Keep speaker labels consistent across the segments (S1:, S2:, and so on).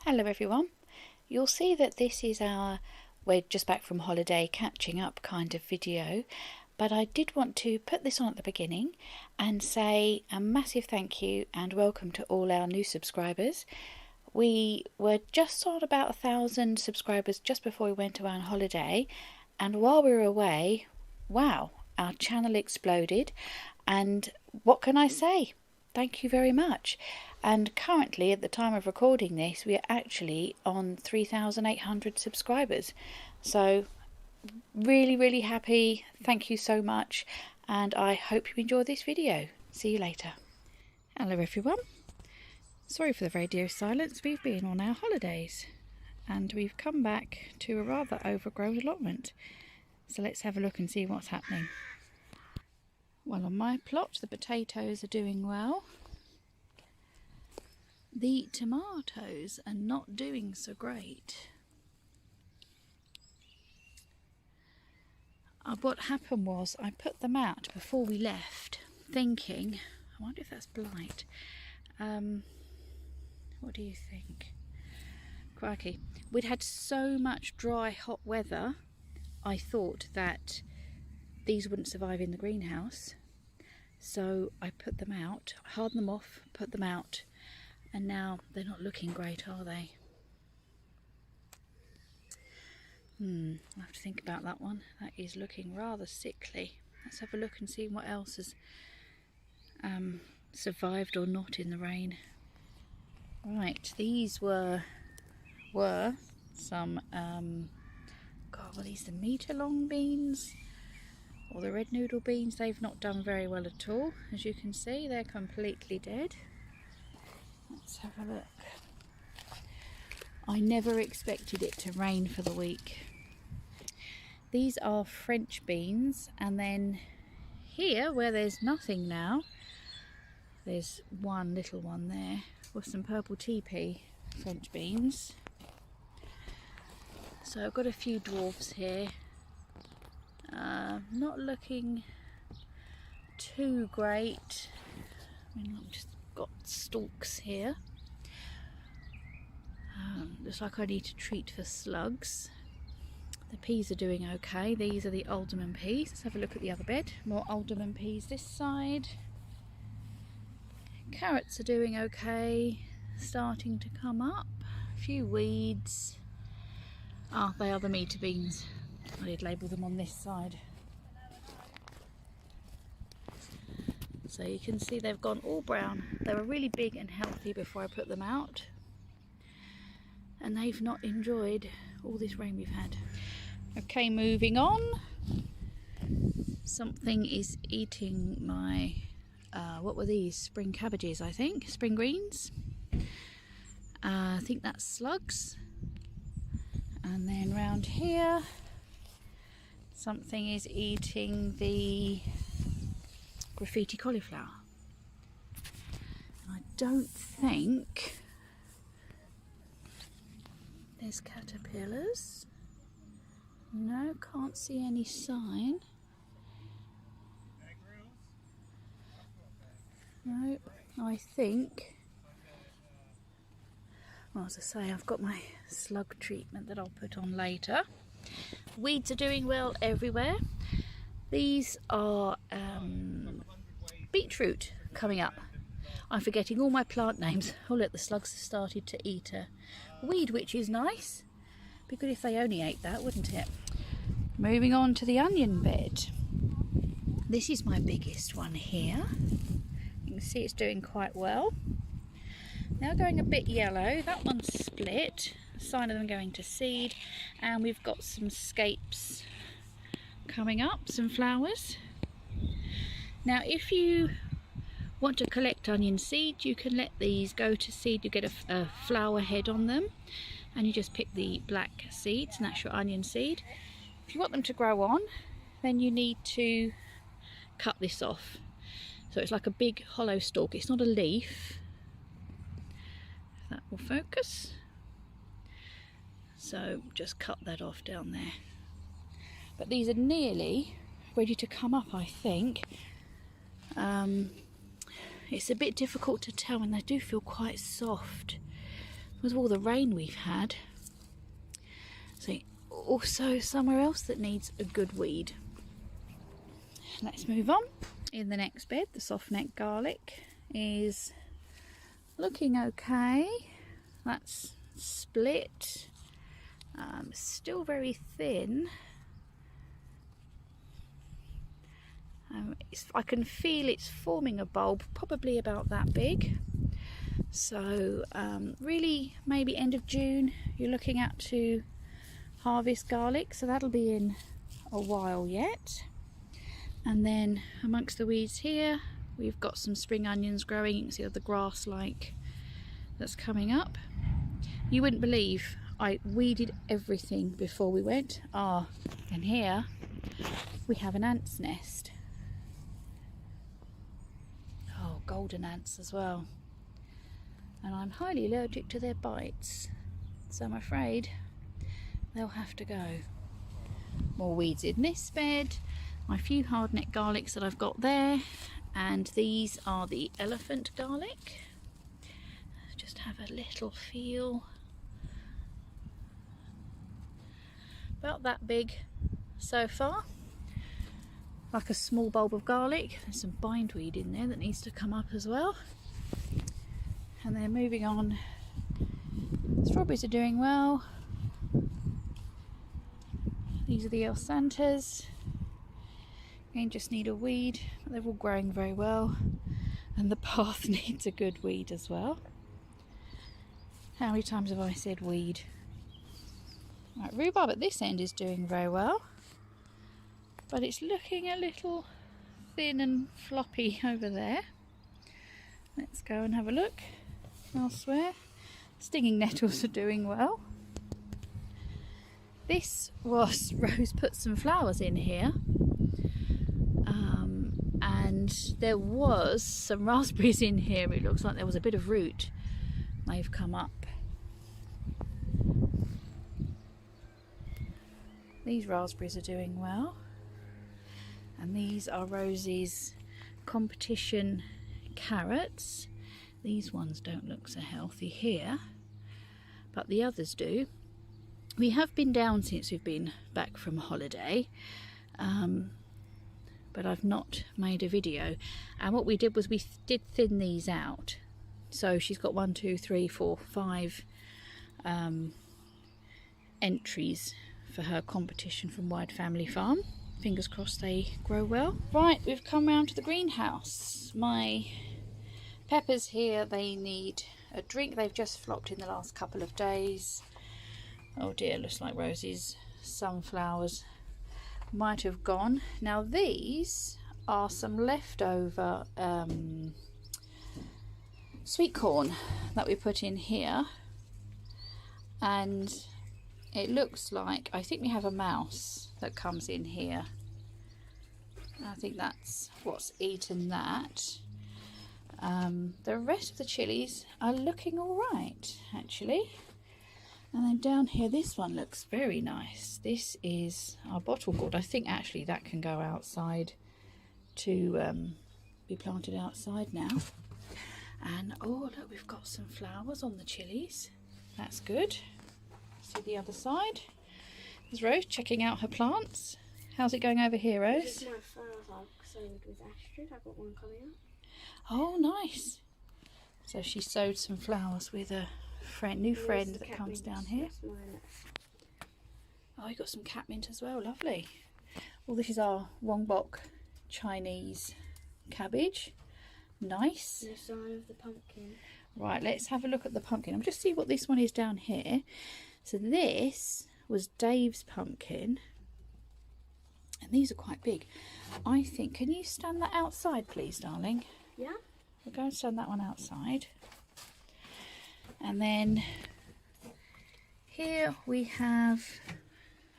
S1: Hello everyone. You'll see that this is we're just back from holiday catching up kind of video, but I did want to put this on at the beginning and say a massive thank you and welcome to all our new subscribers. We were just on about 1,000 subscribers just before we went away on holiday, and while we were away, wow, our channel exploded, and what can I say? Thank you very much. And currently, at the time of recording this, we are actually on 3,800 subscribers. So really happy. Thank you so much, and I hope you enjoy this video. See you later. Hello everyone. Sorry for the radio silence. We've been on our holidays and we've come back to a rather overgrown allotment. So let's have a look and see what's happening. Well, on my plot the potatoes are doing well. The tomatoes are not doing so great. What happened was I put them out before we left, thinking, I wonder if that's blight. What do you think? Crikey. We'd had so much dry, hot weather, I thought that these wouldn't survive in the greenhouse. So I put them out, hardened them off, put them out, and now they're not looking great, are they? I'll have to think about that one. That is looking rather sickly. Let's have a look and see what else has survived or not in the rain. Right, these were some, were these the metre long beans? Or the red noodle beans? They've not done very well at all. As you can see, they're completely dead. Let's have a look. I never expected it to rain for the week. These are French beans, and then here where there's nothing now, there's one little one there with some purple TP French beans. So I've got a few dwarfs here. Not looking too great. I mean, I've just got stalks here. Looks like I need to treat for slugs. The peas are doing okay. These are the alderman peas. Let's have a look at the other bed. More alderman peas this side. Carrots are doing okay. Starting to come up. A few weeds. Ah, they are the meter beans. I did label them on this side. So you can see they've gone all brown. They were really big and healthy before I put them out. And they've not enjoyed all this rain we've had. Okay, moving on. Something is eating my, what were these? Spring cabbages, I think. Spring greens. I think that's slugs. And then round here, something is eating the graffiti cauliflower. I don't think there's caterpillars. No, can't see any sign. No, I think, well, as I say, I've got my slug treatment that I'll put on later. Weeds are doing well everywhere. These are beetroot coming up. I'm forgetting all my plant names. Oh look, the slugs have started to eat a weed, which is nice. Be good if they only ate that, wouldn't it? Moving on to the onion bed. This is my biggest one here. You can see it's doing quite well. Now going a bit yellow. That one's split. A sign of them going to seed. And we've got some scapes coming up, some flowers. Now if you want to collect onion seed, you can let these go to seed. You get a flower head on them and you just pick the black seeds and that's your onion seed. If you want them to grow on, then you need to cut this off. So it's like a big hollow stalk. It's not a leaf. That will focus. So just cut that off down there. But these are nearly ready to come up, I think. It's a bit difficult to tell, and they do feel quite soft. with all the rain we've had. So also somewhere else that needs a good weed. Let's move on. In the next bed, the soft neck garlic is looking okay. That's split. Still very thin. I can feel it's forming a bulb, probably about that big. So really maybe end of June you're looking at to harvest garlic, so that'll be in a while yet. And then amongst the weeds here we've got some spring onions growing. You can see the grass like that's coming up. You wouldn't believe I weeded everything before we went. And here we have an ant's nest. Oh, golden ants as well. And I'm highly allergic to their bites, so I'm afraid they'll have to go. More weeds in this bed. My few hardneck garlics that I've got there, and these are the elephant garlic. Just have a little feel. About that big so far. Like a small bulb of garlic. There's some bindweed in there that needs to come up as well. And then moving on, strawberries are doing well. These are the El Santas. Again, just need a weed, but they're all growing very well. And the path needs a good weed as well. How many times have I said weed? Right, rhubarb at this end is doing very well, but it's looking a little thin and floppy over there. Let's go and have a look elsewhere. Stinging nettles are doing well. This was Rose put some flowers in here, and there was some raspberries in here. It looks like there was a bit of root. They've come up. These raspberries are doing well, and these are Rose's competition carrots. These ones don't look so healthy here, but the others do. We have been down since we've been back from holiday, but I've not made a video. And what we did was we did thin these out. So she's got 1, 2, 3, 4, 5 entries for her competition from Wide Family Farm. Fingers crossed they grow well. Right, we've come round to the greenhouse. My peppers here, they need a drink. They've just flopped in the last couple of days. Oh dear, looks like Rosie's sunflowers might have gone. Now these are some leftover sweet corn that we put in here, and it looks like, I think we have a mouse that comes in here. I think that's what's eaten that. The rest of the chilies are looking all right, actually. And then down here, this one looks very nice. This is our bottle gourd. I think actually that can go outside to be planted outside now. And oh look, we've got some flowers on the chilies. That's good. See the other side. There's Rose checking out her plants. How's it going over here, Rose?
S2: This is my flowers I've sowed with Astrid. I've got one coming up.
S1: Oh, nice. So she sowed some flowers with a new friend that comes down here. Oh, you got some catmint as well. Lovely. Well, this is our Wongbok Chinese cabbage. Nice.
S2: And the sign of the pumpkin.
S1: Right, let's have a look at the pumpkin. I'm just see what this one is down here. So this was Dave's pumpkin, and these are quite big. I think, can you stand that outside please, darling?
S2: Yeah.
S1: We'll go and stand that one outside. And then here we have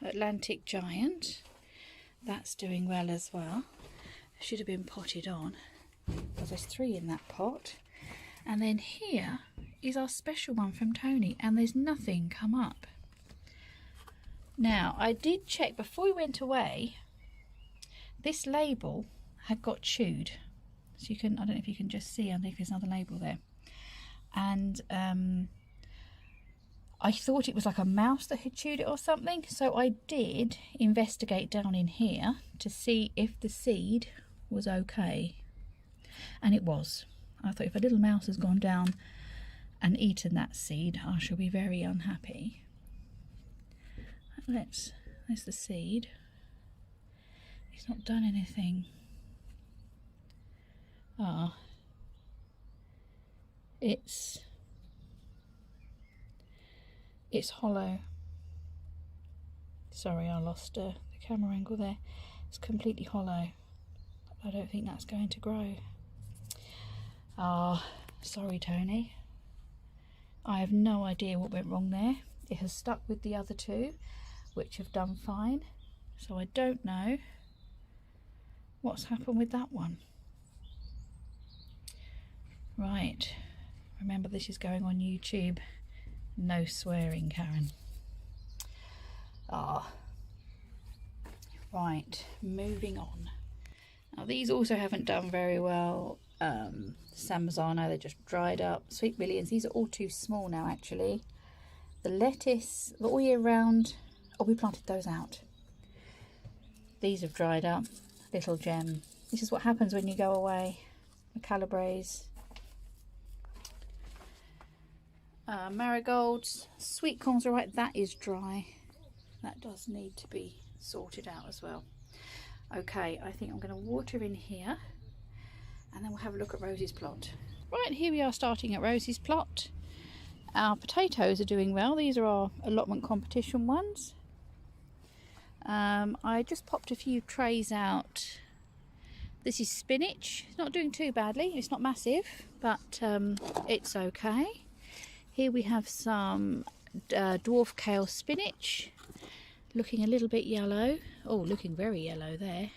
S1: Atlantic Giant. That's doing well as well. Should have been potted on, because there's 3 in that pot. And then here is our special one from Tony, and there's nothing come up. Now, I did check before we went away, this label had got chewed. So you can, I don't know if you can just see, I think there's another label there. And I thought it was like a mouse that had chewed it or something, so I did investigate down in here to see if the seed was okay, and it was. I thought if a little mouse has gone down and eaten that seed, I shall be very unhappy. There's the seed. It's not done anything. It's hollow. Sorry, I lost the camera angle there. It's completely hollow. I don't think that's going to grow. Sorry, Tony. I have no idea what went wrong there. It has stuck with the other two, which have done fine. So I don't know what's happened with that one. Right. Remember, this is going on YouTube. No swearing, Karen. Right, moving on. Now these also haven't done very well. San Marzano, they're just dried up. Sweet Millions, these are all too small now actually. The lettuce, the all year round, we planted those out. These have dried up. Little Gem. This is what happens when you go away. The Calibres. Marigolds, sweet corn's all right. That is dry. That does need to be sorted out as well. Okay, I think I'm going to water in here, and then we'll have a look at Rosie's plot. Right, here we are starting at Rosie's plot. Our potatoes are doing well. These are our allotment competition ones. I just popped a few trays out. This is spinach. It's not doing too badly. It's not massive, but it's okay. Here we have some dwarf kale spinach, looking a little bit yellow. Oh, looking very yellow there.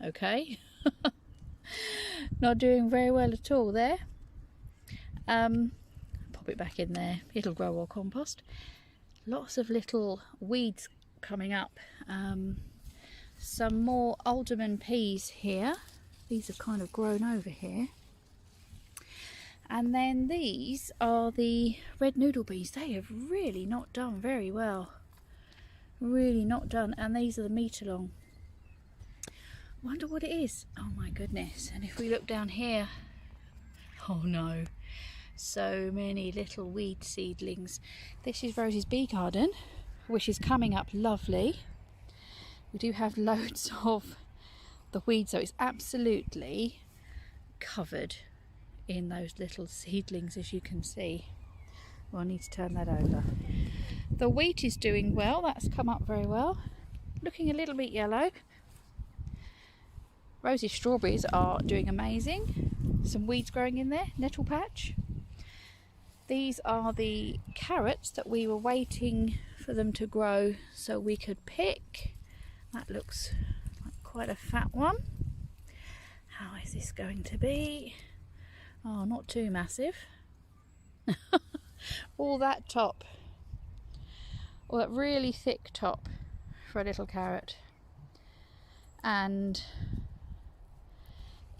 S1: Okay. Not doing very well at all there. Pop it back in there. It'll grow or compost. Lots of little weeds coming up. Some more alderman peas here. These have kind of grown over here. And then these are the red noodle beans. They have really not done very well. Really not done. And these are the meat-along. Wonder what it is. Oh my goodness. And if we look down here, oh no, so many little weed seedlings. This is Rosie's bee garden, which is coming up lovely. We do have loads of the weeds, so it's absolutely covered in those little seedlings, as you can see. Well, I need to turn that over. The wheat is doing well. That's come up very well. Looking a little bit yellow. Rosie's strawberries are doing amazing. Some weeds growing in there. Nettle patch. These are the carrots that we were waiting for them to grow so we could pick. That looks like quite a fat one. How is this going to be? Oh, not too massive. All that top. All that really thick top for a little carrot. And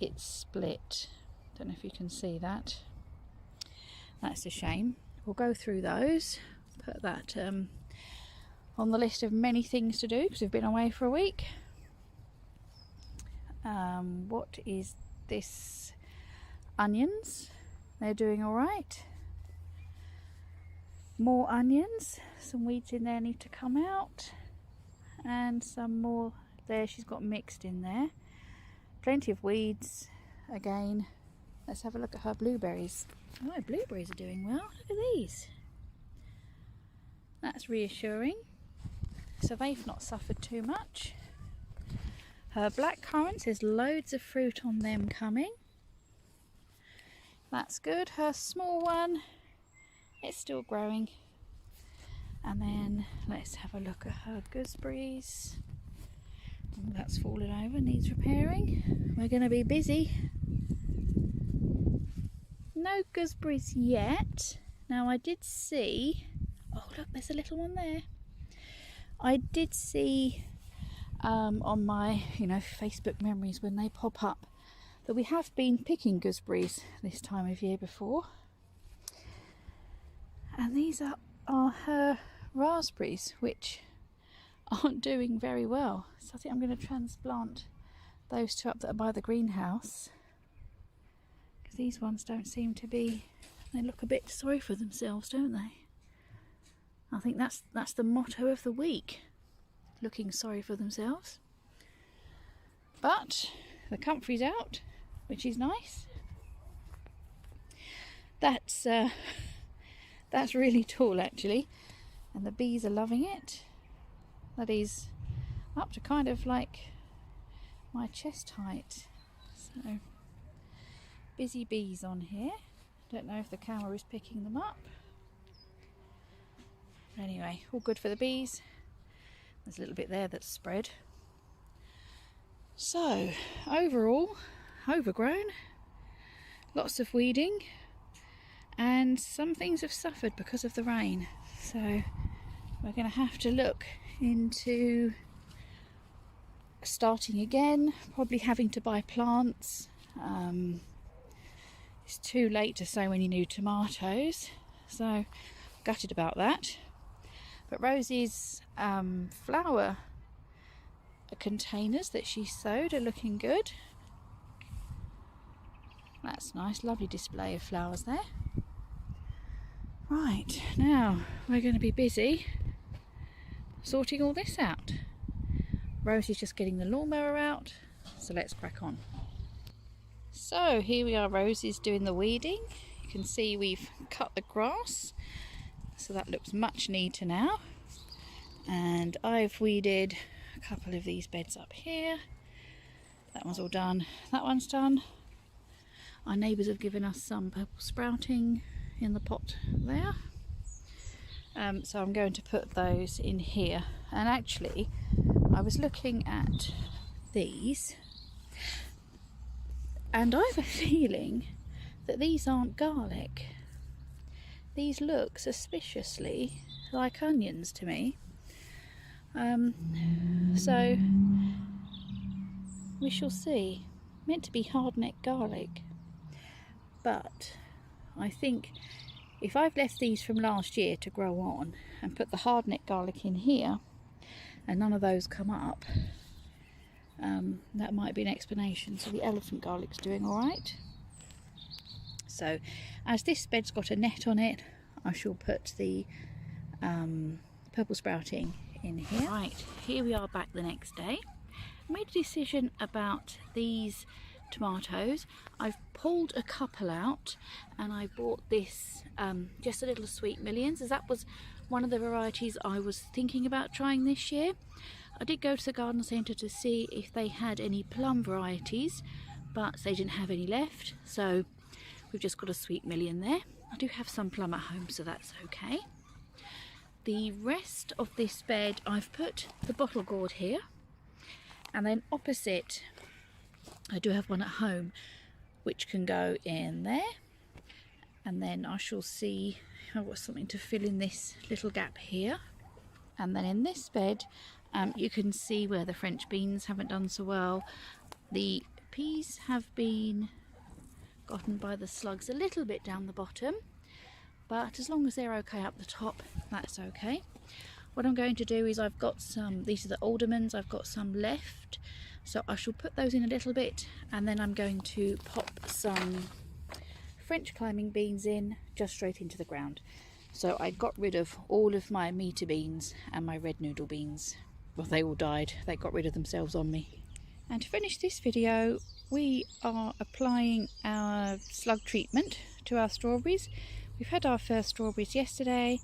S1: it's split. Don't know if you can see that. That's a shame. We'll go through those. Put that on the list of many things to do because we've been away for a week. What is this? Onions. They're doing all right. More onions. Some weeds in there need to come out. And some more there. She's got mixed in there. Plenty of weeds again. Let's have a look at her blueberries. Oh, blueberries are doing well. Look at these. That's reassuring. So they've not suffered too much. Her black currants, there's loads of fruit on them coming. That's good. Her small one, it's still growing. And then let's have a look at her gooseberries. Oh, that's fallen over, needs repairing. We're going to be busy. No gooseberries yet. Now I did see, oh look, there's a little one there. I did see on my, Facebook memories when they pop up that we have been picking gooseberries this time of year before. And And these are her raspberries, which aren't doing very well. So I think I'm going to transplant those two up that are by the greenhouse, because these ones don't seem to be, they look a bit sorry for themselves, don't they? I think that's the motto of the week, looking sorry for themselves. But the comfrey's out, which is nice. That's really tall actually, and the bees are loving it. That is up to kind of like my chest height. So busy bees on here. Don't know if the camera is picking them up. But anyway, all good for the bees. There's a little bit there that's spread. So overall, overgrown, lots of weeding, and some things have suffered because of the rain. So we're going to have to look into starting again, probably having to buy plants. It's too late to sow any new tomatoes, so gutted about that. But Rosie's flower containers that she sowed are looking good. That's nice, lovely display of flowers there. Right, now we're going to be busy sorting all this out. Rosie's just getting the lawnmower out, so let's crack on. So here we are, Rosie's doing the weeding. You can see we've cut the grass, so that looks much neater now. And I've weeded a couple of these beds up here. That one's all done, that one's done. Our neighbours have given us some purple sprouting in the pot there. So I'm going to put those in here. And actually, I was looking at these, and I have a feeling that these aren't garlic. These look suspiciously like onions to me. So we shall see. Meant to be hard-neck garlic, but I think if I've left these from last year to grow on and put the hard-neck garlic in here and none of those come up, that might be an explanation. So the elephant garlic's doing all right. So as this bed's got a net on it, I shall put the purple sprouting in here. Right, here we are back the next day. I made a decision about these tomatoes. I've pulled a couple out and I bought this just a little Sweet Millions, as that was one of the varieties I was thinking about trying this year. I did go to the garden centre to see if they had any plum varieties, but they didn't have any left, so we've just got a Sweet Million there. I do have some plum at home, so that's okay. The rest of this bed I've put the bottle gourd here, and then opposite I do have one at home which can go in there, and then I shall see if I've got something to fill in this little gap here. And then in this bed you can see where the French beans haven't done so well. The peas have been gotten by the slugs a little bit down the bottom, but as long as they're okay up the top, that's okay. What I'm going to do is I've got some, these are the aldermans, I've got some left, so I shall put those in a little bit, and then I'm going to pop some French climbing beans in just straight into the ground. So I got rid of all of my meter beans and my red noodle beans. Well, they all died, they got rid of themselves on me. And to finish this video, we are applying our slug treatment to our strawberries. We've had our first strawberries yesterday,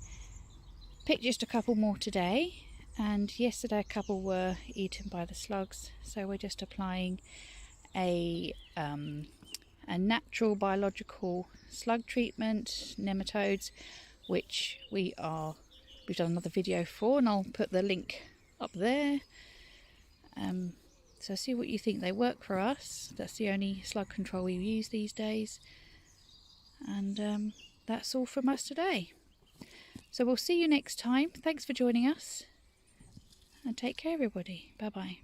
S1: picked just a couple more today, and yesterday a couple were eaten by the slugs, so we're just applying a natural biological slug treatment, nematodes, which we've done another video for, and I'll put the link up there. So see what you think. They work for us. That's the only slug control we use these days, and that's all from us today. So we'll see you next time. Thanks for joining us, and take care everybody. Bye bye.